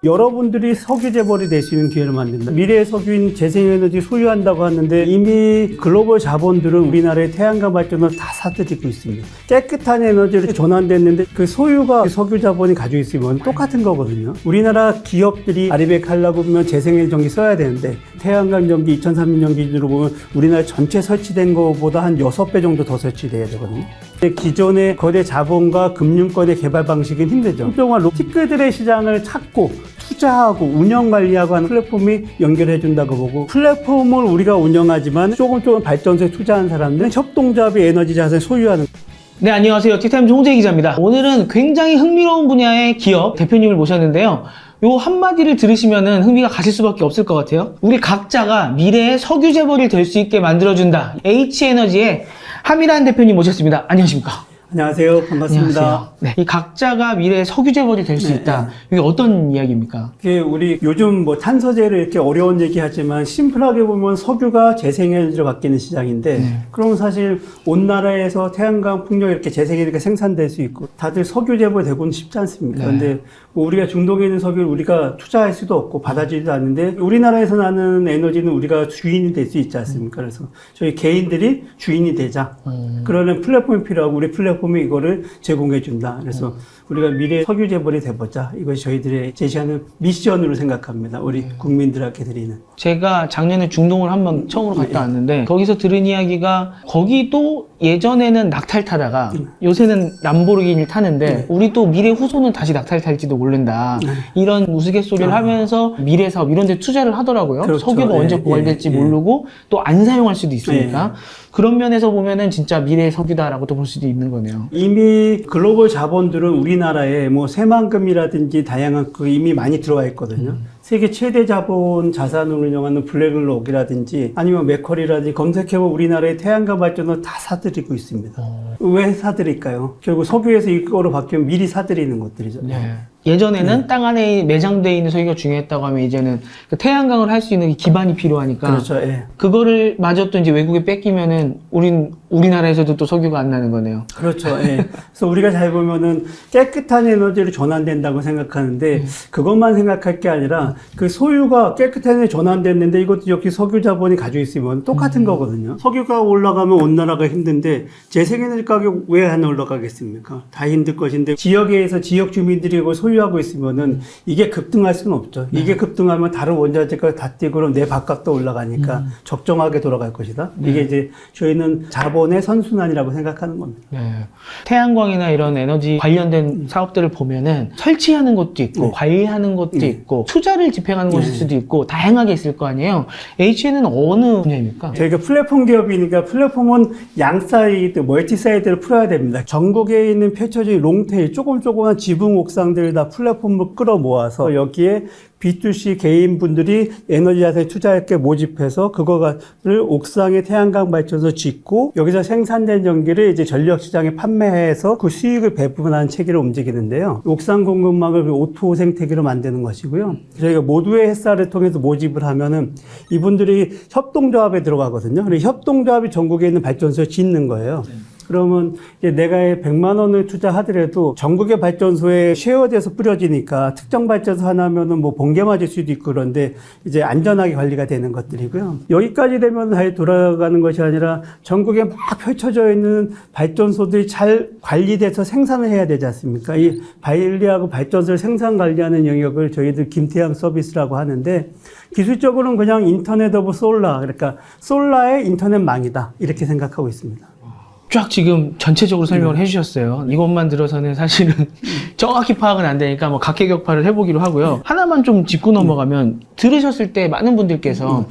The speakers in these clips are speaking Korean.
여러분들이 석유 재벌이 될 수 있는 기회를 만든다. 미래의 석유인 재생에너지 소유한다고 하는데 이미 글로벌 자본들은 우리나라의 태양광 발전을 다 사들이고 있습니다. 깨끗한 에너지로 전환됐는데 그 소유가 석유 자본이 가지고 있으면 똑같은 거거든요. 우리나라 기업들이 아리백 하려고 보면 재생에너지 전기 써야 되는데 태양광 전기 2030년 기준으로 보면 우리나라 전체 설치된 것보다 한 6배 정도 더 설치돼야 되거든요. 기존의 거대 자본과 금융권의 개발 방식은 힘들죠. 한동안 티끌들의 시장을 찾고 투자하고 운영 관리하고 하는 플랫폼이 연결해 준다고 보고, 플랫폼을 우리가 운영하지만 조금 발전소에 투자한 사람들은 협동조합이 에너지 자산을 소유하는. 네, 안녕하세요. 티타임즈 홍재 기자입니다. 오늘은 굉장히 흥미로운 분야의 기업 대표님을 모셨는데요. 요 한마디를 들으시면은 흥미가 가실 수밖에 없을 것 같아요. 우리 각자가 미래의 석유 재벌이 될 수 있게 만들어준다. H에너지의 함일한 대표님 모셨습니다. 안녕하십니까? 안녕하세요. 반갑습니다. 안녕하세요. 네, 이 각자가 미래의 석유 재벌이 될 수 있다. 이게 어떤 이야기입니까? 우리 요즘 뭐 탄소제를 이렇게 어려운 얘기하지만 심플하게 보면 석유가 재생에너지로 바뀌는 시장인데, 그럼 사실 온 나라에서 태양광 풍력 이렇게 재생에너지가 생산될 수 있고 다들 석유 재벌 되고는 쉽지 않습니까? 근데 뭐 우리가 중동에 있는 석유를 우리가 투자할 수도 없고 받아주지도 않는데 우리나라에서 나는 에너지는 우리가 주인이 될 수 있지 않습니까? 그래서 저희 개인들이 주인이 되자. 그러는 플랫폼이 필요하고 우리 플랫폼이 이거를 제공해 준다. 그래서 우리가 미래 석유 재벌이 돼보자. 이것이 저희들의 제시하는 미션으로 생각합니다. 우리 국민들에게 드리는. 제가 작년에 중동을 한번 처음으로 갔다 왔는데 거기서 들은 이야기가, 거기도 예전에는 낙타를 타다가 요새는 람보르기니를 타는데 우리 또 미래 후손은 다시 낙타를 탈지도 모른다. 이런 우스갯소리를 하면서 미래 사업 이런 데 투자를 하더라고요. 그렇죠. 석유가 언제 고갈될지 모르고 또 안 사용할 수도 있으니까. 그런 면에서 보면은 진짜 미래의 석유다라고 또 볼 수도 있는 거네요. 이미 글로벌 자본들은 우리나라에 뭐 새만금이라든지 다양한 그 이미 많이 들어와 있거든요. 세계 최대 자본 자산을 운영하는 블랙록이라든지 아니면 맥쿼리라든지 검색해보면 우리나라의 태양광 발전을 다 사들이고 있습니다. 왜 사들일까요? 결국 석유에서 이거로 바뀌면 미리 사들이는 것들이죠. 예전에는 땅 안에 매장되어 있는 석유가 중요했다고 하면 이제는 그 태양광을 할 수 있는 기반이 필요하니까, 그렇죠. 그거를 마저 또 이제 외국에 뺏기면은 우리나라에서도 또 석유가 안 나는 거네요. 그렇죠. 그래서 우리가 잘 보면은 깨끗한 에너지로 전환된다고 생각하는데 그것만 생각할 게 아니라 그 소유가 깨끗한 에너지 전환됐는데 이것도 여기 석유 자본이 가지고 있으면 똑같은 거거든요. 석유가 올라가면 온 나라가 힘든데 재생에너지 가격 왜 안 올라가겠습니까? 다 힘들 것인데 지역에서 지역 주민들이 이걸 소유하고 있으면은 이게 급등할 수는 없죠. 이게 급등하면 다른 원자재가 다 뛰고 그럼 내 밥값도 올라가니까 적정하게 돌아갈 것이다. 이게 이제 저희는 자본의 선순환이라고 생각하는 겁니다. 태양광이나 이런 에너지 관련된 사업들을 보면은 설치하는 것도 있고 관리하는 것도 있고 투자를 집행하는 것일 수도 있고 다양하게 있을 거 아니에요. H는 어느 분야입니까? 저희가 플랫폼 기업이니까 플랫폼은 양 사이드, 멀티 사이드를 풀어야 됩니다. 전국에 있는 펼쳐진 롱테일, 조그만 지붕 옥상들을 다 플랫폼으로 끌어모아서 여기에 B2C 개인분들이 에너지 자산에 투자할 게 모집해서 그거를 옥상에 태양광 발전소 짓고 여기서 생산된 전기를 이제 전력시장에 판매해서 그 수익을 배분하는 체계로 움직이는데요. 옥상 공급망을 O2 생태계로 만드는 것이고요. 저희가 모두의 햇살을 통해서 모집을 하면은 이분들이 협동조합에 들어가거든요. 그리고 협동조합이 전국에 있는 발전소에 짓는 거예요. 그러면 이제 내가 100만 원을 투자하더라도 전국의 발전소에 쉐어돼서 뿌려지니까 특정 발전소 하나면은 뭐 번개 맞을 수도 있고 그런데 이제 안전하게 관리가 되는 것들이고요. 여기까지 되면 다 돌아가는 것이 아니라 전국에 막 펼쳐져 있는 발전소들이 잘 관리돼서 생산을 해야 되지 않습니까? 이 관리하고 발전소를 생산 관리하는 영역을 저희들 김태양 서비스라고 하는데 기술적으로는 그냥 인터넷 오브 솔라, 그러니까 솔라의 인터넷망이다 이렇게 생각하고 있습니다. 쫙 지금 전체적으로 설명을 해주셨어요. 이것만 들어서는 사실은 정확히 파악은 안 되니까 뭐 각계격파를 해보기로 하고요. 하나만 좀 짚고 넘어가면, 들으셨을 때 많은 분들께서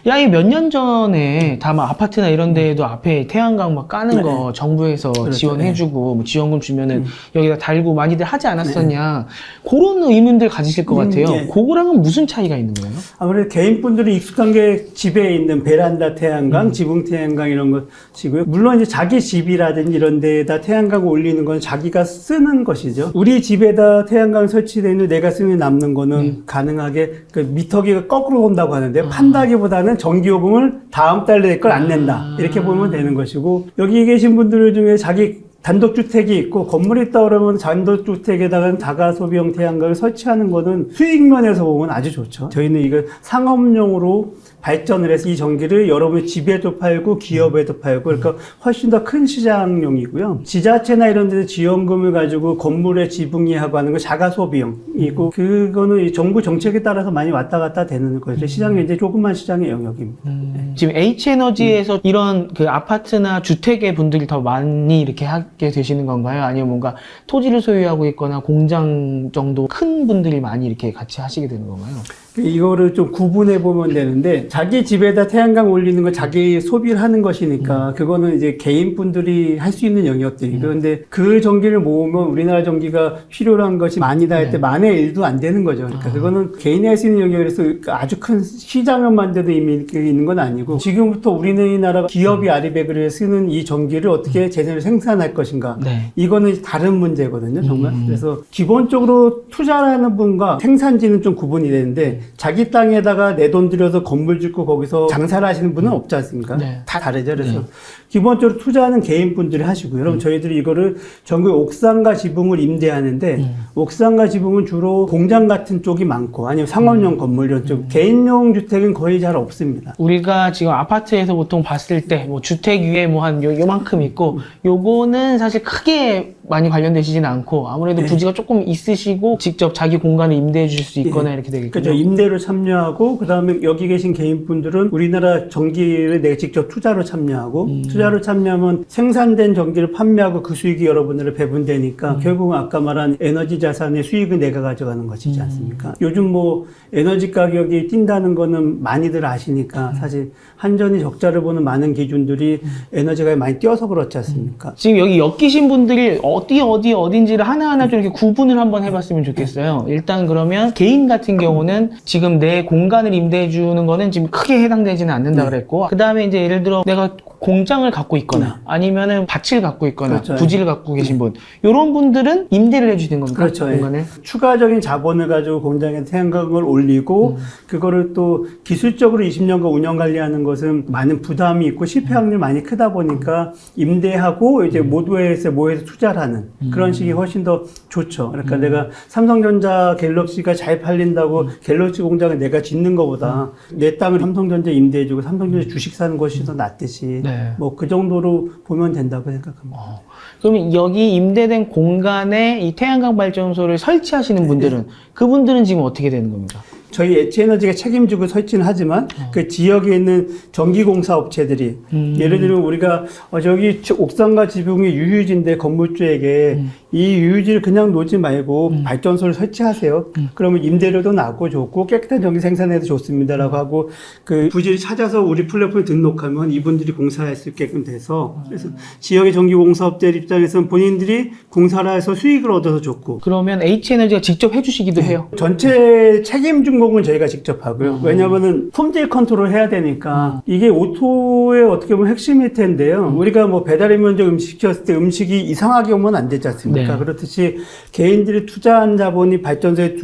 야, 이 몇 년 전에 다 막 아파트나 이런 데에도 앞에 태양광 막 까는 거 정부에서 그렇죠. 지원해주고 뭐 지원금 주면은 여기다 달고 많이들 하지 않았었냐, 그런 의문들 가지실 것 같아요. 그거랑은 무슨 차이가 있는 거예요? 아무래도 개인분들이 익숙한 게 집에 있는 베란다 태양광, 지붕 태양광 이런 것이고요. 물론 이제 자기 집이라든지 이런 데에다 태양광 올리는 건 자기가 쓰는 것이죠. 우리 집에다 태양광 설치되는 내가 쓰는 남는 거는 가능하게 그 미터기가 거꾸로 돈다고 하는데 판다기보다는 전기요금을 다음 달에 걸 안 낸다. 이렇게 보면 되는 것이고, 여기 계신 분들 중에 자기 단독주택이 있고 건물이 있다 그러면 단독주택에다가 자가소비형 태양광을 설치하는 거는 수익면에서 보면 아주 좋죠. 저희는 이거 상업용으로 발전을 해서 이 전기를 여러분의 집에도 팔고 기업에도 팔고 그러니까 훨씬 더 큰 시장용이고요. 지자체나 이런 데서 지원금을 가지고 건물에 지붕이하고 하는 건 자가소비용이고 그거는 이 정부 정책에 따라서 많이 왔다 갔다 되는 거죠. 시장이 이제 조그만 시장의 영역입니다. 지금 H에너지에서 이런 그 아파트나 주택의 분들이 더 많이 이렇게 하게 되시는 건가요? 아니면 뭔가 토지를 소유하고 있거나 공장 정도 큰 분들이 많이 이렇게 같이 하시게 되는 건가요? 이거를 좀 구분해 보면 되는데 자기 집에다 태양광 올리는 건 자기 소비를 하는 것이니까 그거는 이제 개인분들이 할 수 있는 영역들이고 그런데 그 전기를 모으면 우리나라 전기가 필요로 한 것이 만이다 할 때 만의 1도 안 되는 거죠. 그러니까 그거는 개인이 할 수 있는 영역에서 아주 큰 시장만 돼도 이미 있는 건 아니고 지금부터 우리나라 기업이 아리백을 쓰는 이 전기를 어떻게 제대로 생산할 것인가 이거는 다른 문제거든요. 정말. 그래서 기본적으로 투자를 하는 분과 생산지는 좀 구분이 되는데 자기 땅에다가 내 돈 들여서 건물 짓고 거기서 장사를 하시는 분은 없지 않습니까? 다 다르죠. 그래서 기본적으로 투자하는 개인분들이 하시고요. 여러분 저희들이 이거를 전국 옥상과 지붕을 임대하는데 옥상과 지붕은 주로 공장 같은 쪽이 많고 아니면 상업용 건물 이런 쪽 개인용 주택은 거의 잘 없습니다. 우리가 지금 아파트에서 보통 봤을 때 뭐 주택 위에 뭐 한 요만큼 있고 요거는 사실 크게 많이 관련되시진 않고 아무래도 부지가 조금 있으시고 직접 자기 공간을 임대해 주실 수 있거나 이렇게 되겠군요. 그렇죠. 임대로 참여하고 그다음에 여기 계신 개인분들은 우리나라 전기를 내가 직접 투자로 참여하고 투자로 참여하면 생산된 전기를 판매하고 그 수익이 여러분들을 배분되니까 결국은 아까 말한 에너지 자산의 수익은 내가 가져가는 것이지 않습니까? 요즘 뭐 에너지 가격이 뛴다는 거는 많이들 아시니까 사실 한전이 적자를 보는 많은 기준들이 에너지가 많이 뛰어서 그렇지 않습니까? 지금 여기 엮이신 분들이 어딘지를 하나하나 좀 이렇게 구분을 한번 해봤으면 좋겠어요. 일단 그러면 개인 같은 경우는 지금 내 공간을 임대해 주는 거는 지금 크게 해당되지는 않는다 그랬고 그 다음에 이제 예를 들어 내가 공장을 갖고 있거나 아니면은 밭을 갖고 있거나 그렇죠. 부지를 갖고 계신 분 이런 분들은 임대를 해주시는 겁니까? 그렇죠. 공간을? 추가적인 자본을 가지고 공장에 태양광을 올리고 그거를 또 기술적으로 20년간 운영 관리하는 것은 많은 부담이 있고 실패 확률이 많이 크다 보니까 임대하고 이제 모두에서 모여서 투자를 하는 그런 식이 훨씬 더 좋죠. 그러니까 내가 삼성전자 갤럭시가 잘 팔린다고 갤럭시 공장을 내가 짓는 것보다 내 땅을 삼성전자 임대해주고 삼성전자 주식 사는 것이 더 낫듯이 뭐 그 정도로 보면 된다고 생각합니다. 그러면 여기 임대된 공간에 이 태양광 발전소를 설치하시는 분들은 그분들은 지금 어떻게 되는 겁니까? 저희 H에너지가 책임지고 설치는 하지만 그 지역에 있는 전기공사 업체들이 예를 들면 우리가 저기 옥상과 지붕이 유휴지인데 건물주에게 이 유휴지를 그냥 놓지 말고 발전소를 설치하세요. 그러면 임대료도 낮고 좋고 깨끗한 전기 생산해도 좋습니다라고 하고 그 부지를 찾아서 우리 플랫폼에 등록하면 이분들이 공사할 수 있게끔 돼서 그래서 지역의 전기공사업들 입장에서는 본인들이 공사를 해서 수익을 얻어서 좋고 그러면 H에너지가 직접 해주시기도 해요? 전체 책임 준공은 저희가 직접 하고요. 왜냐하면은 품질 컨트롤 해야 되니까 이게 오토의 어떻게 보면 핵심일 텐데요. 우리가 뭐 배달의 면적 음식 시켰을 때 음식이 이상하게 오면 안 되지 않습니까? 그렇듯이 개인들이 투자한 자본이 발전소에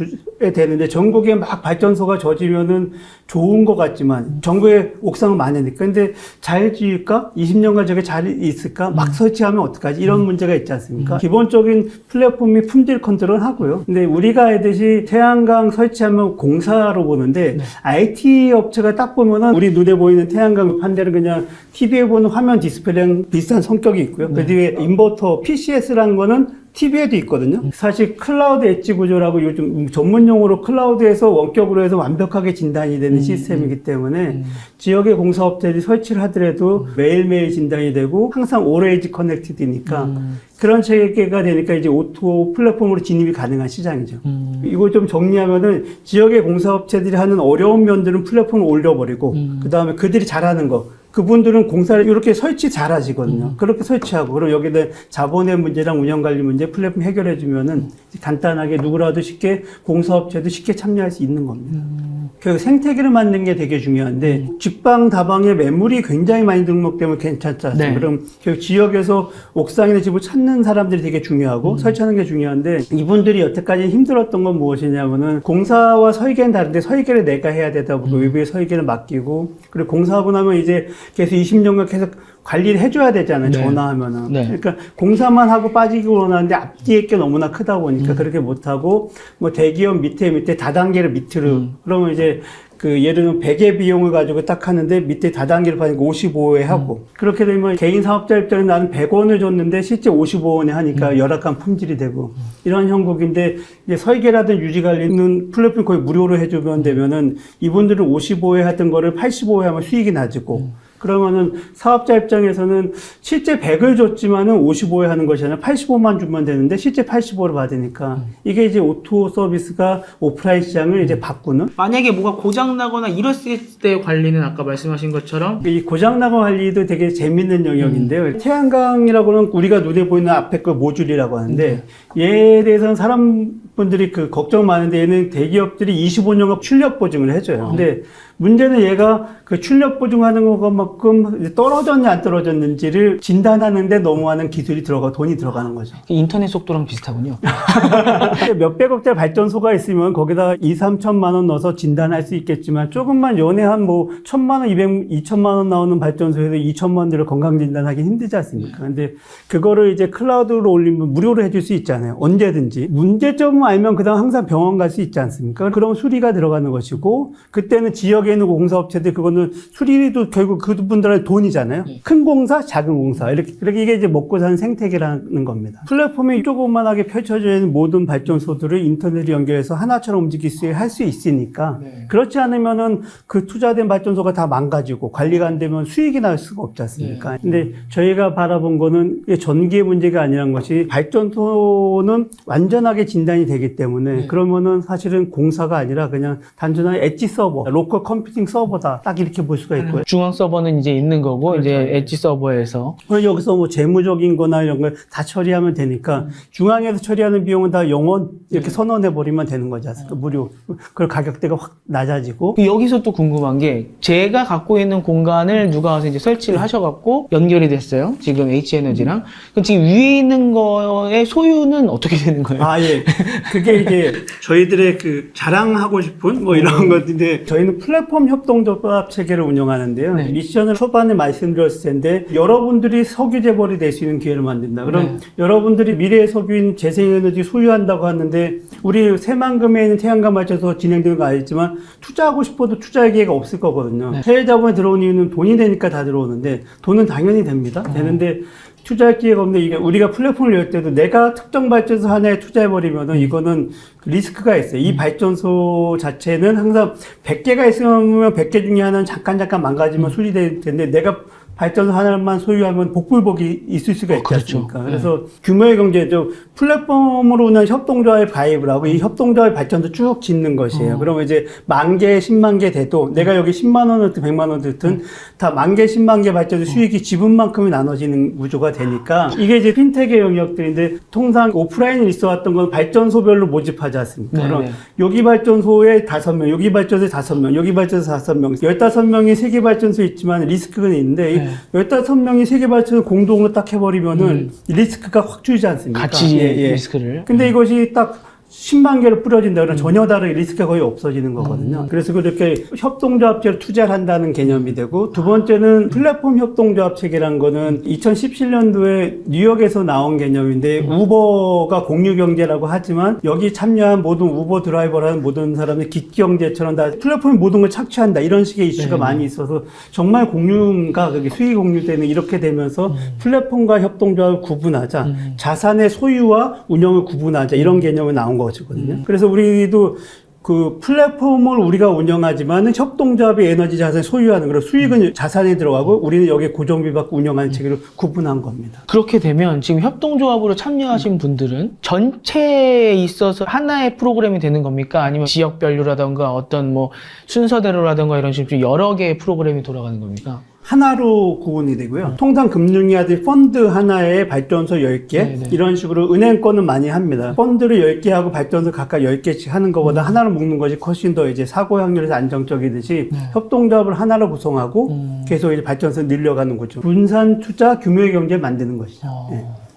되는데 전국에 막 발전소가 져지면은 좋은 것 같지만 전국에 옥상은 많으니까 근데 잘 지을까? 20년간 저게 잘 있을까? 막 설치하면 어떡하지? 이런 문제가 있지 않습니까? 기본적인 플랫폼이 품질 컨트롤 하고요. 근데 우리가 알듯이 태양광 설치하면 공사로 보는데 IT 업체가 딱 보면은 우리 눈에 보이는 태양광 판대는 그냥 TV에 보는 화면 디스플레이랑 비슷한 성격이 있고요. 그 뒤에 인버터 PCS라는 거는 TV에도 있거든요. 사실 클라우드 엣지 구조라고 요즘 전문용어로 클라우드에서 원격으로 해서 완벽하게 진단이 되는 시스템이기 때문에 지역의 공사업체들이 설치를 하더라도 매일매일 진단이 되고 항상 always connected이니까 그런 체계가 되니까 이제 오토 플랫폼으로 진입이 가능한 시장이죠. 이거 좀 정리하면은 지역의 공사업체들이 하는 어려운 면들은 플랫폼을 올려버리고 그 다음에 그들이 잘하는 거 그분들은 공사를 이렇게 설치 잘 하시거든요. 그렇게 설치하고, 그리고 여기다 자본의 문제랑 운영관리 문제 플랫폼 해결해주면은 간단하게 누구라도 쉽게 공사업체도 쉽게 참여할 수 있는 겁니다. 결국 생태계를 만드는 게 되게 중요한데, 직방, 다방에 매물이 굉장히 많이 등록되면 괜찮지 않습니까? 그럼 결국 지역에서 옥상이나 집을 찾는 사람들이 되게 중요하고, 설치하는 게 중요한데, 이분들이 여태까지 힘들었던 건 무엇이냐면은, 공사와 설계는 다른데 설계를 내가 해야 되다 보고, 외부에 설계를 맡기고, 그리고 공사하고 나면 이제 계속 20년간 계속 관리를 해줘야 되잖아요. 네. 전화하면은. 네. 그러니까 공사만 하고 빠지기 원하는데 앞뒤에 게 너무나 크다 보니까 그렇게 못하고 뭐 대기업 밑에 다단계를 밑으로 그러면 이제 그 예를 들면 100의 비용을 가지고 딱 하는데 밑에 다단계를 파니까 55에 하고 그렇게 되면 개인 사업자 입장에 나는 100원을 줬는데 실제 55원에 하니까 열악한 품질이 되고 이런 형국인데 이제 설계라든 유지 관리는 플랫폼 거의 무료로 해주면 되면은 이분들은 55에 하던 거를 85에 하면 수익이 낮고 그러면은 사업자 입장에서는 실제 100을 줬지만은 55에 하는 것이 아니라 85만 주면 되는데 실제 85를 받으니까 이게 이제 오토 서비스가 오프라인 시장을 이제 바꾸는 만약에 뭐가 고장나거나 이랬을 때 관리는 아까 말씀하신 것처럼 이 고장나고 관리도 되게 재밌는 영역인데요. 태양광이라고는 우리가 눈에 보이는 앞에 거 모듈이라고 하는데 얘에 대해서는 사람분들이 그 걱정 많은데 얘는 대기업들이 25년간 출력 보증을 해줘요. 근데 문제는 얘가 그 출력 보증하는 것만큼 떨어졌냐 안 떨어졌는지를 진단하는데 너무 많은 기술이 돈이 들어가는 거죠. 인터넷 속도랑 비슷하군요. 몇백억짜리 발전소가 있으면 거기다 2, 3천만 원 넣어서 진단할 수 있겠지만 조금만 연애한 뭐 1,000만 원, 2천만 원 나오는 발전소에서 2천만 원대로 건강 진단하기 힘들지 않습니까? 근데 그거를 이제 클라우드로 올리면 무료로 해줄 수 있잖아요. 언제든지. 문제점을 알면 그다음 항상 병원 갈 수 있지 않습니까? 그럼 수리가 들어가는 것이고 그때는 지역에 있는 공사업체들 그거는 수리도 결국 그분들의 돈이잖아요. 큰 공사, 작은 공사 이렇게 이게 이제 먹고 사는 생태계라는 겁니다. 플랫폼이 조그만하게 펼쳐져 있는 모든 발전소들을 인터넷에 연결해서 하나처럼 움직일 수 할 수 있으니까 그렇지 않으면은 그 투자된 발전소가 다 망가지고 관리가 안 되면 수익이 날 수가 없지 않습니까? 근데 저희가 바라본 거는 이게 전기의 문제가 아니란 것이 발전소는 완전하게 진단이 되기 때문에 그러면은 사실은 공사가 아니라 그냥 단순한 엣지 서버, 로컬 컴퓨팅 서버다. 딱 이렇게 볼 수가 있고요. 중앙 서버는 이제 있는 거고 이제 엣지 서버에서 여기서 뭐 재무적인 거나 이런 걸 다 처리하면 되니까 중앙에서 처리하는 비용은 다 영원 이렇게 선언해 버리면 되는 거지 않습니까? 무료. 그 가격대가 확 낮아지고 여기서 또 궁금한 게 제가 갖고 있는 공간을 누가 와서 이제 설치를 하셔갖고 연결이 됐어요. 지금 H에너지랑. 그럼 지금 위에 있는 거의 소유는 어떻게 되는 거예요? 아, 예. 그게 이제 저희들의 그 자랑하고 싶은 뭐 이런 것인데 저희는 플랫폼 협동조합 체계를 운영하는데요. 네. 미션을 초반에 말씀드렸을 텐데 여러분들이 석유 재벌이 될 수 있는 기회를 만든다. 그럼 여러분들이 미래의 석유인 재생에너지 소유한다고 하는데 우리 새만금에 있는 태양광 발전소 진행되는 거 알지만 투자하고 싶어도 투자할 기회가 없을 거거든요. 해외 자본이 들어온 이유는 돈이 되니까 다 들어오는데 돈은 당연히 됩니다. 되는데 투자할 기회가 없는데 이게 우리가 플랫폼을 열 때도 내가 특정 발전소 하나에 투자해버리면은 이거는 리스크가 있어요. 이 발전소 자체는 항상 100개가 있으면 100개 중에 하나는 잠깐 망가지면 수리될 텐데 내가 발전소 하나만 소유하면 복불복이 있을 수가 있지 않습니까? 그래서 규모의 경제죠. 플랫폼으로 운영 협동조합에 가입을 하고 이 협동조합의 발전소 쭉 짓는 것이에요. 그러면 이제 10,000개, 10만 개 돼도 내가 여기 10만 원을 든 100만 원을 든 다 10,000개, 10만 개 발전소 수익이 지분만큼이 나눠지는 구조가 되니까 이게 이제 핀텍의 영역들인데 통상 오프라인에 있어 왔던 건 발전소별로 모집하지 않습니까? 그럼 여기 발전소에 5명, 여기 발전소에 5명, 여기 발전소에 5명, 15명이 세개 발전소 있지만 리스크는 있는데 15명이 세개 발전소 공동으로 딱 해버리면은 리스크가 확 줄지 않습니까? 같이 리스크를. 근데 이것이 딱 10만 개를 뿌려진다 그러면 전혀 다른 리스크가 거의 없어지는 거거든요. 그래서 그렇게 협동조합체로 투자를 한다는 개념이 되고 두 번째는 플랫폼 협동조합 체계란 거는 2017년도에 뉴욕에서 나온 개념인데 우버가 공유경제라고 하지만 여기 참여한 모든 우버 드라이버라는 모든 사람이 기경제처럼 다 플랫폼이 모든 걸 착취한다 이런 식의 이슈가 많이 있어서 정말 공유가 그게 수익 공유되는 이렇게 되면서 플랫폼과 협동조합을 구분하자 자산의 소유와 운영을 구분하자 이런 개념이 나온 거거든요. 그래서 우리도 그 플랫폼을 우리가 운영하지만은 협동조합이 에너지 자산을 소유하는 그리고 수익은 자산에 들어가고 우리는 여기에 고정비 받고 운영하는 체계로 구분한 겁니다. 그렇게 되면 지금 협동조합으로 참여하신 분들은 전체에 있어서 하나의 프로그램이 되는 겁니까? 아니면 지역별로라던가 어떤 뭐 순서대로라던가 이런 식으로 여러 개의 프로그램이 돌아가는 겁니까? 하나로 구분이 되고요. 통상 금융위아들이 펀드 하나에 발전소 10개 이런 식으로 은행권은 많이 합니다. 펀드를 10개 하고 발전소 각각 10개씩 하는 것보다 하나로 묶는 것이 훨씬 더 이제 사고 확률에서 안정적이듯이 협동조합을 하나로 구성하고 계속 이제 발전소 늘려가는 거죠. 분산 투자 규모의 경제를 만드는 것이죠.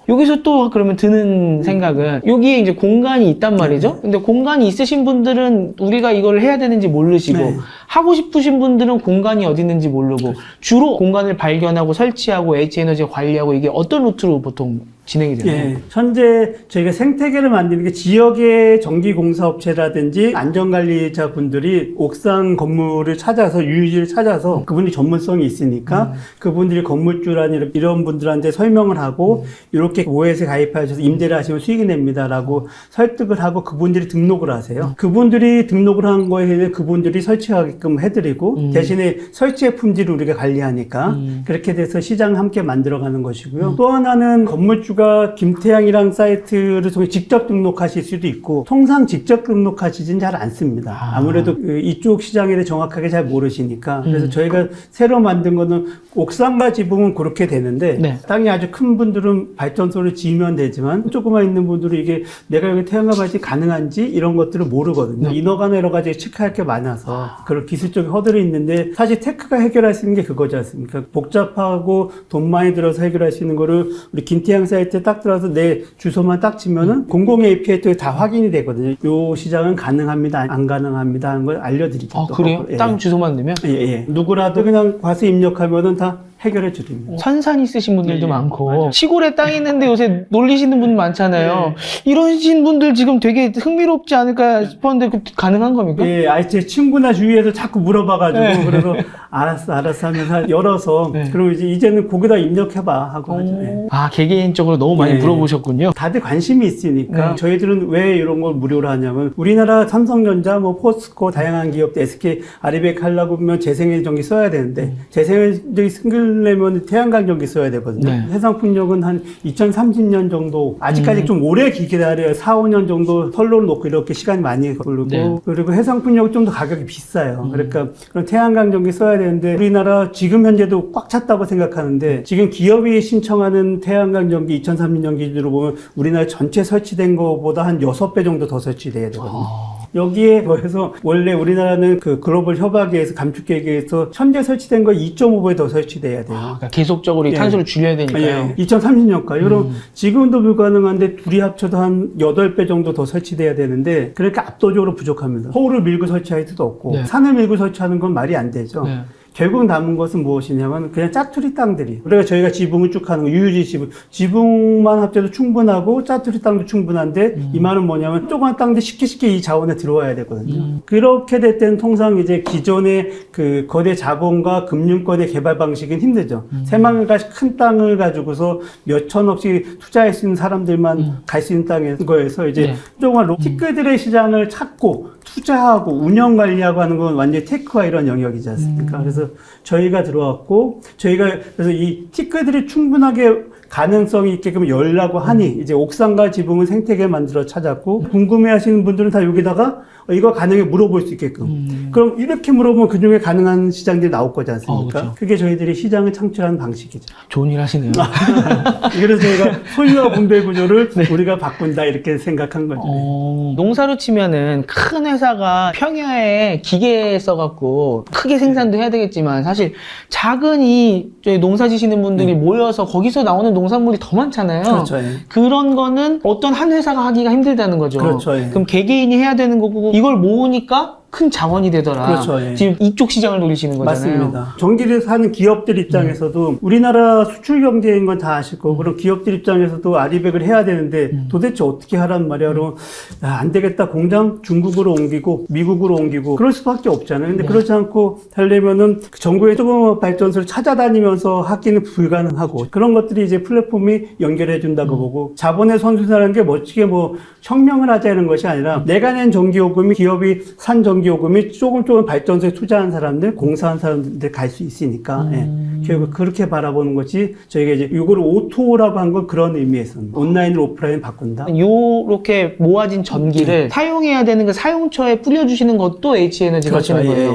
여기서 또 그러면 드는 생각은 여기에 이제 공간이 있단 말이죠. 근데 공간이 있으신 분들은 우리가 이걸 해야 되는지 모르시고 네. 하고 싶으신 분들은 공간이 어디 있는지 모르고 주로 공간을 발견하고 설치하고 H에너지 관리하고 이게 어떤 루트로 보통 진행이 되나요? 예, 현재 저희가 생태계를 만드는 게 지역의 전기공사업체라든지 안전관리자 분들이 옥상 건물을 찾아서 유유지를 찾아서 그분이 전문성이 있으니까 그분들이 건물주라는 이런 분들한테 설명을 하고 이렇게 오해에 가입하셔서 임대를 하시면 수익이 냅니다라고 설득을 하고 그분들이 등록을 하세요. 그분들이 등록을 한 거에 대해 그분들이 설치하게끔 해드리고 대신에 설치의 품질을 우리가 관리하니까 그렇게 돼서 시장을 함께 만들어가는 것이고요. 또 하나는 건물주가 김태양이랑 사이트를 통해 직접 등록하실 수도 있고 통상 직접 등록하시진 잘 않습니다. 아무래도 이쪽 시장에 대해 정확하게 잘 모르시니까 그래서 저희가 새로 만든 거는 옥상과 지붕은 그렇게 되는데 네. 땅이 아주 큰 분들은 발전소를 지으면 되지만 조그만 있는 분들은 이게 내가 여기 태양광 발전이 가능한지 이런 것들을 모르거든요. 인허가나 여러 가지 체크할 게 많아서 그런 기술적인 허들이 있는데 사실 테크가 해결할 수 있는 게 그거지 않습니까? 복잡하고 돈 많이 들어서 해결할 수 있는 거를 우리 김태양 사이트에 딱 들어서 내 주소만 딱 치면은 공공 API 쪽에 다 확인이 되거든요. 요 시장은 가능합니다, 안 가능합니다 하는 걸 알려드리죠. 아, 그래요? 예. 땅 주소만 넣으면? 예. 누구라도 그냥 과세 입력하면은 다 해결해 주립니다. 산산 있으신 분들도 예, 많고 맞아요. 시골에 땅 있는데 요새 놀리시는 분 많잖아요. 이러신 분들 지금 되게 흥미롭지 않을까 싶었는데 그 가능한 겁니까? 예, 제 친구나 주위에서 자꾸 물어봐가지고 네. 그래서 알았어 하면서 열어서 네. 그리고 이제는 거기다 입력해봐 하고 하죠. 예. 아, 개개인적으로 너무 많이 예. 물어보셨군요. 다들 관심이 있으니까 네. 저희들은 왜 이런 걸 무료로 하냐면 우리나라 삼성전자, 뭐 포스코 다양한 기업들 SK 아리백 하려고 하면 재생에너지 써야 되는데 재생에너지 쓰려면 태양광 전기 써야 되거든요. 네. 해상풍력은 한 2030년 정도 아직까지 좀 오래 기다려요. 4, 5년 정도 선로를 놓고 이렇게 시간이 많이 걸리고 네. 그리고 해상풍력은 좀 더 가격이 비싸요. 그러니까 그런 태양광 전기 써야 되는데 우리나라 지금 현재도 꽉 찼다고 생각하는데 지금 기업이 신청하는 태양광 전기 2030년 기준으로 보면 우리나라 전체 설치된 거보다 한 6배 정도 더 설치돼야 되거든요. 여기에 더해서 원래 우리나라는 그 글로벌 협약에서 감축계획에서 현재 설치된 거 2.5배 더 설치돼야 돼요. 그러니까 계속적으로 이 예. 탄소를 줄여야 되니까요. 2030년까지. 그럼 지금도 불가능한데 둘이 합쳐도 한 8배 정도 더 설치돼야 되는데 그러니까 압도적으로 부족합니다. 서울을 밀고 설치할 수도 없고 네. 산을 밀고 설치하는 건 말이 안 되죠. 네. 결국 남은 것은 무엇이냐면 그냥 짜투리 땅들이. 그러니까 저희가 지붕을 쭉 하는 거, 유유지 지붕. 지붕만 합쳐도 충분하고 짜투리 땅도 충분한데 이 말은 뭐냐면 조그만 땅들 쉽게 이 자원에 들어와야 되거든요. 그렇게 될 때는 통상 이제 기존의 그 거대 자본과 금융권의 개발 방식은 힘들죠. 새만금까지 큰 땅을 가지고서 몇 천억씩 투자할 수 있는 사람들만 갈 수 있는 땅에 거에서 이제 네. 조그만 티끌들의 시장을 찾고 투자하고 운영 관리하고 하는 건 완전히 테크와 이런 영역이지 않습니까? 그래서 저희가 들어왔고 저희가 그래서 이 티끌들이 충분하게 가능성이 있게끔 열라고 하니 이제 옥상과 지붕은 생태계 만들어 찾았고 궁금해하시는 분들은 다 여기다가 이거 가능해 물어볼 수 있게끔 그럼 이렇게 물어보면 그중에 가능한 시장들이 나올 거지 않습니까? 그렇죠. 그게 저희들이 시장을 창출하는 방식이죠. 좋은 일 하시네요. 그래서 저희가 소유와 분배 구조를 우리가 바꾼다 이렇게 생각한 거죠. 농사로 치면은 큰 회사가 평야에 기계 써갖고 크게 생산도 해야 되겠지만 사실 작은 이 저희 농사 지시는 분들이 모여서 거기서 나오는 농산물이 더 많잖아요. 그렇죠. 예. 그런 거는 어떤 한 회사가 하기가 힘들다는 거죠. 그렇죠, 예. 그럼 개개인이 해야 되는 거고 이걸 모으니까 큰 자원이 되더라. 그렇죠, 예. 지금 이쪽 시장을 노리시는 거잖아요. 맞습니다. 전기를 사는 기업들 입장에서도 우리나라 수출 경제인 건 다 아실 거고 그럼 기업들 입장에서도 아리백을 해야 되는데 도대체 어떻게 하란 말이야. 그럼 안 되겠다. 공장 중국으로 옮기고 미국으로 옮기고 그럴 수밖에 없잖아요. 근데 그렇지 않고 하려면은 전국의 조그만 발전소를 찾아다니면서 하기는 불가능하고 그런 것들이 이제 플랫폼이 연결해 준다고 보고 자본의 선순환이라는 게 멋지게 뭐 혁명을 하자는 것이 아니라 내가 낸 전기요금이 기업이 산 전기요금이 조금 발전소에 투자한 사람들, 공사한 사람들 갈 수 있으니까 예. 결국 그렇게 바라보는 것이 저희가 이제 이거를 오토라고 한 건 그런 의미에서는 온라인으로 오프라인 바꾼다. 요렇게 모아진 전기를 사용해야 되는 그 사용처에 뿌려주시는 것도 H에너지가 그렇죠, 하시는 예, 거예요.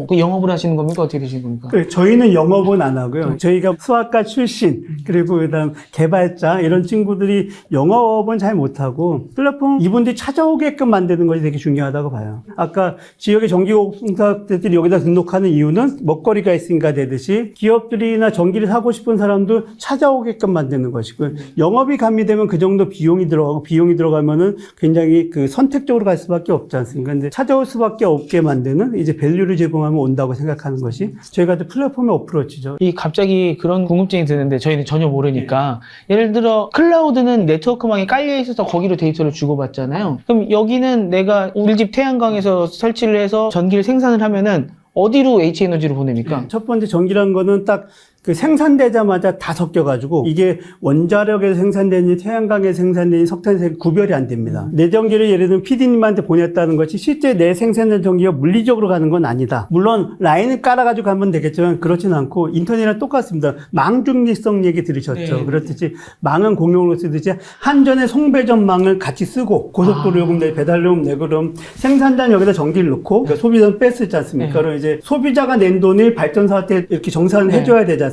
예. 그 영업을 하시는 겁니까? 어떻게 되시는 겁니까? 저희는 영업은 안 하고요. 저희가 수학과 출신, 그리고 그다음 개발자, 이런 친구들이 영업은 잘 못하고 플랫폼 이분들이 찾아오게끔 만드는 것이 되게 중요하다고 봐요. 아까 지역의 전기공사들이 여기다 등록하는 이유는 먹거리가 있으니까 되듯이 기업들이나 전기를 사고 싶은 사람도 찾아오게끔 만드는 것이고요. 영업이 가미되면 그 정도 비용이 들어가고, 비용이 들어가면은 굉장히 그 선택적으로 갈 수밖에 없지 않습니까? 근데 찾아올 수밖에 없게 만드는 이제 밸류를 제공하면 온다고 생각하는 것이 저희가 플랫폼의 어프로치죠. 이 갑자기 그런 궁금증이 드는데 저희는 전혀 모르니까 예를 들어 클라우드는 네트워크망이 깔려 있어서 거기로 데이터를 주고받잖아요. 그럼 여기는 내가 우리 집 태양광에서 설치를 해서 전기를 생산을 하면은 어디로 H에너지로 보냅니까? 첫 번째 전기란 거는 딱 그 생산되자마자 다 섞여가지고 이게 원자력에서 생산되는지 태양광에서 생산되는지 석탄에서 구별이 안 됩니다. 내 전기를 예를 들면 PD님한테 보냈다는 것이 실제 내 생산된 전기가 물리적으로 가는 건 아니다. 물론 라인을 깔아가지고 가면 되겠지만 그렇진 않고 인터넷이랑 똑같습니다. 망 중립성 얘기 들으셨죠? 네. 그렇듯이 망은 공용으로 쓰듯이 한전의 송배전망을 같이 쓰고 고속도로 요금 내 배달 요금 내 그럼 생산자는 여기다 전기를 넣고 그러니까 소비자는 뺐었지 않습니까? 네. 그럼 이제 소비자가 낸 돈을 발전사한테 이렇게 정산을 해줘야 되지 않습니까?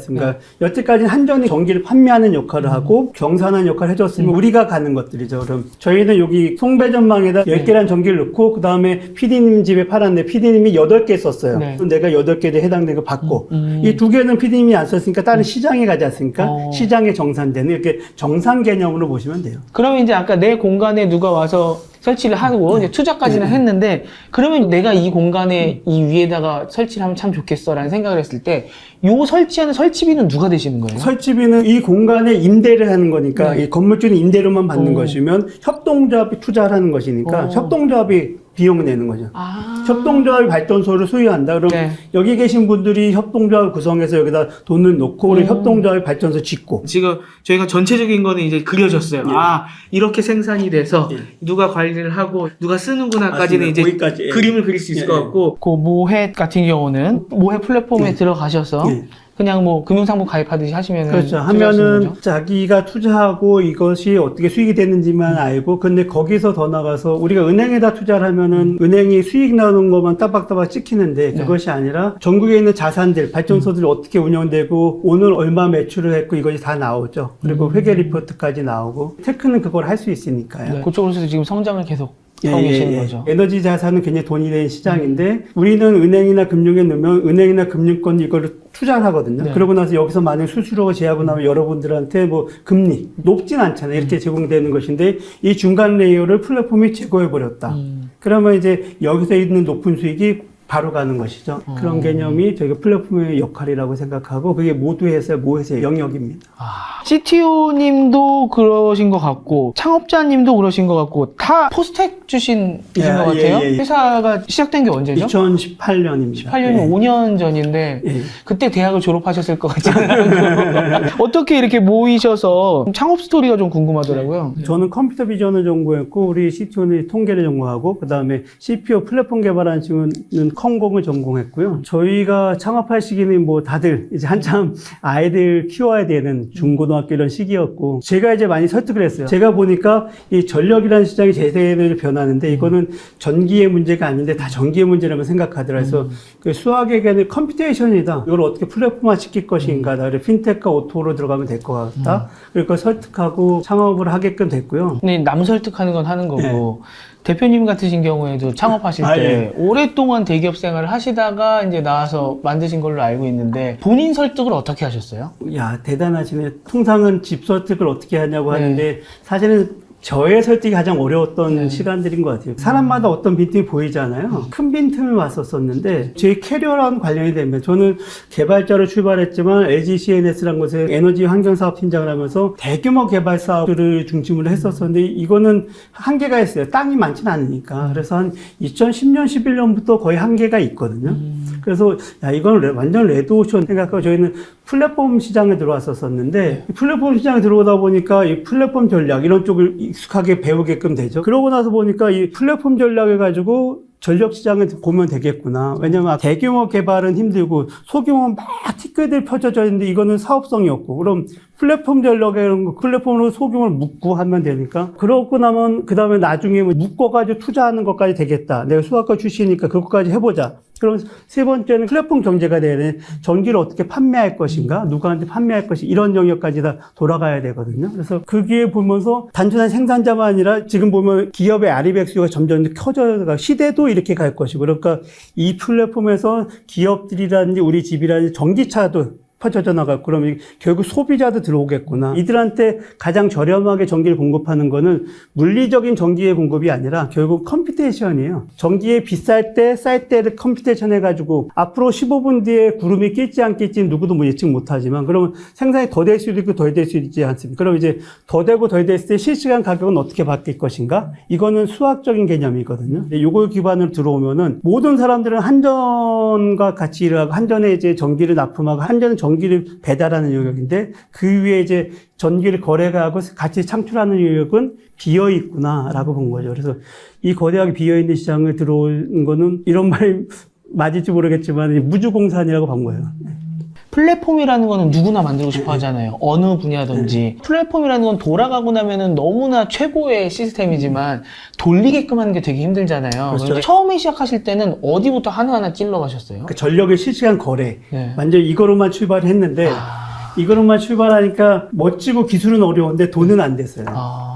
여태까지 한전이 전기를 판매하는 역할을 하고 경산하는 역할을 해줬으면 우리가 가는 것들이죠. 그럼 저희는 여기 송배전망에다 10개란 전기를 넣고 그 다음에 PD님 집에 팔았는데 PD님이 8개 썼어요. 네. 그럼 내가 8개에 해당되는 거 받고 이 2개는 PD님이 안 썼으니까 다른 시장에 가지 않습니까? 시장에 정산되는 이렇게 정산 개념으로 보시면 돼요. 그러면 이제 아까 내 공간에 누가 와서 설치를 하고 이제 투자까지는 했는데 그러면 내가 이 공간에 이 위에다가 설치를 하면 참 좋겠어라는 생각을 했을 때 요 설치하는 설치비는 누가 되시는 거예요? 설치비는 이 공간에 임대를 하는 거니까 이 건물주는 임대료만 받는 것이면 협동조합이 투자를 하는 것이니까 협동조합이 비용을 내는 거죠. 협동조합이 발전소를 소유한다. 그럼 네. 여기 계신 분들이 협동조합을 구성해서 여기다 돈을 놓고 우리 협동조합이 발전소 짓고 지금 저희가 전체적인 거는 이제 그려졌어요. 아, 이렇게 생산이 돼서 누가 관리를 하고 누가 쓰는구나까지는 이제 거기까지, 그림을 그릴 수 있을 것 같고 그 모해 같은 경우는 모해 플랫폼에 들어가셔서 그냥 뭐 금융상품 가입하듯이 하시면 그렇죠. 하면은 자기가 투자하고 이것이 어떻게 수익이 되는지만 알고 근데 거기서 더 나가서 우리가 은행에다 투자를 하면은 은행이 수익 나오는 것만 따박따박 찍히는데 그것이 아니라 전국에 있는 자산들, 발전소들이 어떻게 운영되고 오늘 얼마 매출을 했고 이것이 다 나오죠. 그리고 회계 리포트까지 나오고 테크는 그걸 할 수 있으니까요. 그쪽으로서 지금 성장을 계속 하고 계시는 거죠. 에너지 자산은 굉장히 돈이 되는 시장인데 우리는 은행이나 금융에 넣으면 은행이나 금융권 이거를 투자를 하거든요. 그러고 나서 여기서 만약 수수료가 제하고 나면 여러분들한테 뭐 금리 높진 않잖아요. 이렇게 제공되는 것인데 이 중간 레이어를 플랫폼이 제거해 버렸다. 그러면 이제 여기서 있는 높은 수익이 바로 가는 것이죠. 그런 개념이 저희가 플랫폼의 역할이라고 생각하고 그게 모두에서 모에서의 영역입니다. CTO님도 그러신 것 같고 창업자님도 그러신 것 같고 다 포스텍 출신이신 것 같아요. 회사가 시작된 게 언제죠? 2018년입니다. 18년이면 5년 전인데 그때 대학을 졸업하셨을 것 같잖아요. 어떻게 이렇게 모이셔서 창업 스토리가 좀 궁금하더라고요. 저는 컴퓨터 비전을 전공했고 우리 CTO는 통계를 전공하고 그 다음에 CPO 플랫폼 개발하는 친구는 컴공을 전공했고요. 저희가 창업할 시기는 뭐 다들 이제 한참 아이들 키워야 되는 중고등학교 이런 시기였고 제가 이제 많이 설득을 했어요. 제가 보니까 이 전력이라는 시장이 제대로 변하는데 이거는 전기의 문제가 아닌데 다 전기의 문제라고 생각하더라. 그래서 그 수학에게는 컴퓨테이션이다. 이걸 어떻게 플랫폼화 시킬 것인가. 그래서 핀텍과 오토로 들어가면 될 것 같다. 그러니까 설득하고 창업을 하게끔 됐고요. 근데 남 설득하는 건 하는 거고 대표님 같으신 경우에도 창업하실 때 오랫동안 대기업 생활을 하시다가 이제 나와서 만드신 걸로 알고 있는데 본인 설득을 어떻게 하셨어요? 야, 대단하시네. 통상은 집 설득을 어떻게 하냐고 하는데 사실은 저의 설득이 가장 어려웠던 시간들인 것 같아요. 사람마다 어떤 빈틈이 보이잖아요. 큰 빈틈을 왔었었는데 제 캐리어랑 관련이 되면 저는 개발자로 출발했지만 LG CNS라는 곳에 에너지 환경사업 팀장을 하면서 대규모 개발 사업들을 중심으로 했었었는데 이거는 한계가 있어요. 땅이 많지는 않으니까. 그래서 한 2010년, 11년부터 거의 한계가 있거든요. 그래서 야, 이건 완전 레드오션 생각하고 저희는 플랫폼 시장에 들어왔었는데 이 플랫폼 시장에 들어오다 보니까 이 플랫폼 전략 이런 쪽을 익숙하게 배우게끔 되죠. 그러고 나서 보니까 이 플랫폼 전략을 가지고 전력 시장을 보면 되겠구나. 왜냐면 대규모 개발은 힘들고 소규모 막 티끌들 펼쳐져 있는데 이거는 사업성이 없고 그럼 플랫폼 전력에 이런 거 플랫폼으로 소규모를 묶고 하면 되니까 그러고 나면 그 다음에 나중에 묶어가지고 투자하는 것까지 되겠다. 내가 수학과 출신이니까 그것까지 해보자. 그럼 세 번째는 플랫폼 경제가 돼야 돼. 전기를 어떻게 판매할 것인가, 누구한테 판매할 것인가 이런 영역까지 다 돌아가야 되거든요. 그래서 그게 보면서 단순한 생산자만 아니라 지금 보면 기업의 아리백수가 점점 커져가 시대도 이렇게 갈 것이고 그러니까 이 플랫폼에서 기업들이라든지 우리 집이라든지 전기차도 퍼져져 나가고 그러면 결국 소비자도 들어오겠구나. 이들한테 가장 저렴하게 전기를 공급하는 거는 물리적인 전기의 공급이 아니라 결국 컴퓨테이션이에요. 전기에 비쌀 때, 쌀 때를 컴퓨테이션 해가지고 앞으로 15분 뒤에 구름이 낄지 안 낄지는 누구도 뭐 예측 못하지만 그러면 생산이 더 될 수도 있고 덜 될 수도 있지 않습니까? 그럼 이제 더 되고 덜 됐을 때 실시간 가격은 어떻게 바뀔 것인가? 이거는 수학적인 개념이거든요. 이걸 기반으로 들어오면은 모든 사람들은 한전과 같이 일하고 한전에 이제 전기를 납품하고 한전은 전기를 배달하는 영역인데 그 위에 이제 전기를 거래하고 같이 창출하는 영역은 비어 있구나라고 본 거죠. 그래서 이 거대하게 비어 있는 시장을 들어온 거는 이런 말이 맞을지 모르겠지만 무주공산이라고 본 거예요. 플랫폼이라는 거는 누구나 만들고 싶어 하잖아요. 어느 분야든지. 플랫폼이라는 건 돌아가고 나면은 너무나 최고의 시스템이지만 돌리게끔 하는 게 되게 힘들잖아요. 그렇죠. 그런데 처음에 시작하실 때는 어디부터 하나하나 찔러 가셨어요? 그 전력의 실시간 거래. 네. 완전 이거로만 출발했는데 이거로만 출발하니까 멋지고 기술은 어려운데 돈은 안 됐어요.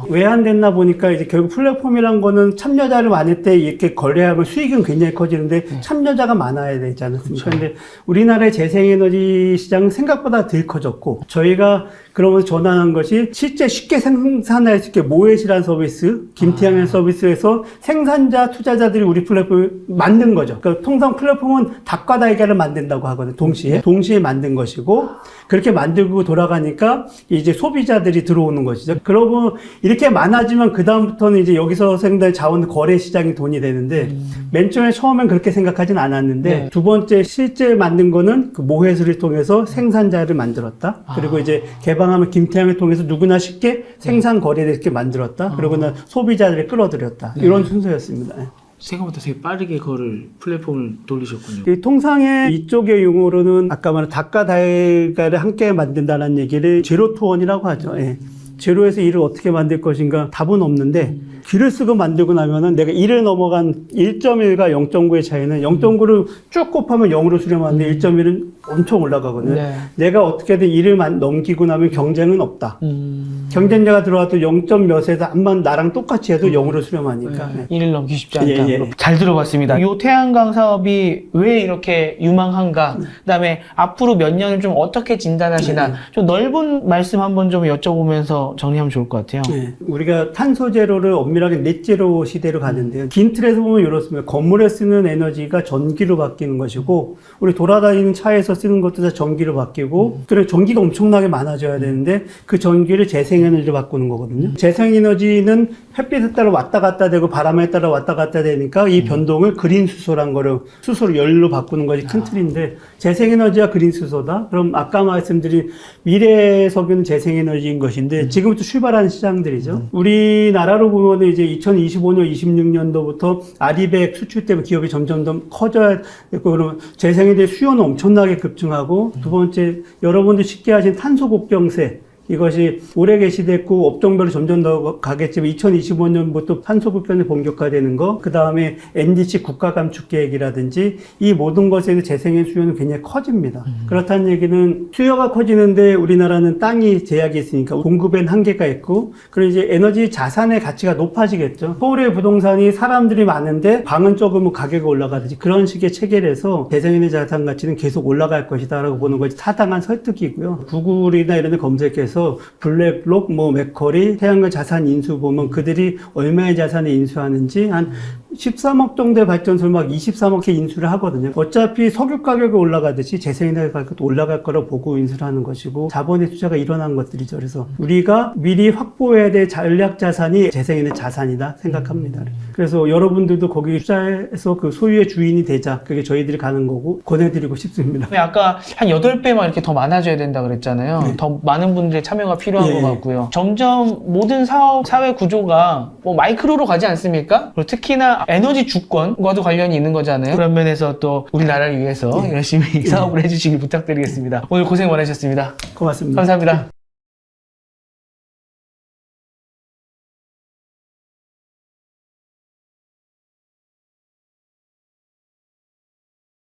왜 안 됐나 보니까 이제 결국 플랫폼이란 거는 참여자를 많을 때 이렇게 거래하면 수익은 굉장히 커지는데 참여자가 많아야 되지 않습니까? 근데 우리나라의 재생에너지 시장은 생각보다 덜 커졌고 저희가 그러면서 전환한 것이 실제 쉽게 생산할 수 있게 모엣이라는 서비스, 김태양이라는 서비스에서 생산자, 투자자들이 우리 플랫폼을 만든 거죠. 그러니까 통상 플랫폼은 닭과 달걀을 만든다고 하거든요. 동시에 만든 것이고 그렇게 만들고 돌아가니까 이제 소비자들이 들어오는 것이죠. 그러고 이렇게 많아지면 그 다음부터는 이제 여기서 생산 자원 거래 시장이 돈이 되는데 맨 처음엔 그렇게 생각하진 않았는데 네. 두 번째 실제 만든 거는 그 모회수를 통해서 생산자를 만들었다. 그리고 이제 개방하면 김태양을 통해서 누구나 쉽게 생산 거래를 이렇게 만들었다. 그러고는 소비자들을 끌어들였다. 이런 순서였습니다. 생각보다 되게 빠르게 그거를 플랫폼을 돌리셨군요. 이 통상의 이쪽의 용어로는 아까 말한 닭과 달걀을 함께 만든다는 얘기를 제로 투 원이라고 하죠. 예. 제로에서 1을 어떻게 만들 것인가 답은 없는데 귀를 쓰고 만들고 나면은 내가 1을 넘어간 1.1과 0.9의 차이는 0.9를 쭉 곱하면 0으로 수렴하는데 1.1은 엄청 올라가거든요. 네. 내가 어떻게든 1을 넘기고 나면 경쟁은 없다. 경쟁자가 들어와도 0점 몇에서 한번 나랑 똑같이 해도 0으로 수렴하니까. 네. 1을 넘기 쉽지 않다. 예. 잘 들어봤습니다. 이 태양광 사업이 왜 이렇게 유망한가? 그다음에 앞으로 몇 년을 좀 어떻게 진단하시나? 좀 넓은 말씀 한번 좀 여쭤보면서 정리하면 좋을 것 같아요. 네, 우리가 탄소 제로를 엄밀하게 넷제로 시대로 가는데요. 긴 틀에서 보면 이렇습니다. 건물에 쓰는 에너지가 전기로 바뀌는 것이고 우리 돌아다니는 차에서 쓰는 것도 다 전기로 바뀌고 그래 전기가 엄청나게 많아져야 되는데 그 전기를 재생에너지로 바꾸는 거거든요. 재생에너지는 햇빛에 따라 왔다 갔다 되고 바람에 따라 왔다 갔다 되니까 이 변동을 그린 수소란 거를 수소를 열로 바꾸는 것이 큰 틀인데 재생에너지가 그린 수소다? 그럼 아까 말씀드린 미래 석유는 재생에너지인 것인데 지금부터 출발하는 시장들이죠. 우리나라로 보면 이제 2025년, 26년도부터 아리백 수출 때문에 기업이 점점 더 커져야 되고 그러면 재생에너지 수요는 엄청나게 급증하고 두 번째 여러분들 쉽게 하신 탄소 국경세 이것이 오래 개시됐고 업종별로 점점 더 가겠지만 2025년부터 탄소국경이 본격화되는 거, 그 다음에 NDC 국가감축계획이라든지 이 모든 것에 재생의 수요는 굉장히 커집니다. 그렇다는 얘기는 수요가 커지는데 우리나라는 땅이 제약이 있으니까 공급엔 한계가 있고 그리고 이제 에너지 자산의 가치가 높아지겠죠. 서울의 부동산이 사람들이 많은데 방은 적으면 가격이 올라가듯이 그런 식의 체계에서 재생에너지 자산 가치는 계속 올라갈 것이다 라고 보는 것이 타당한 설득이고요. 구글이나 이런 데 검색해서 블랙록, 맥커리, 태양광 자산 인수 보면 그들이 얼마의 자산을 인수하는지 한 13억 정도의 발전소를 막 23억에 인수를 하거든요. 어차피 석유 가격이 올라가듯이 재생에너지 가격도 올라갈 거라고 보고 인수를 하는 것이고 자본의 투자가 일어난 것들이죠. 그래서 우리가 미리 확보해야 될 전략 자산이 재생에너지 자산이다 생각합니다. 그래서 여러분들도 거기 투자해서 그 소유의 주인이 되자. 그게 저희들이 가는 거고 권해드리고 싶습니다. 아까 한 8배만 이렇게 더 많아져야 된다 그랬잖아요. 네. 더 많은 분들의 참여가 필요한 예. 것 같고요. 점점 모든 사회 구조가 마이크로로 가지 않습니까? 그리고 특히나 에너지 주권과도 관련이 있는 거잖아요. 그런 면에서 또 우리나라를 위해서 열심히 사업을 해주시길 부탁드리겠습니다. 오늘 고생 많으셨습니다. 고맙습니다. 감사합니다.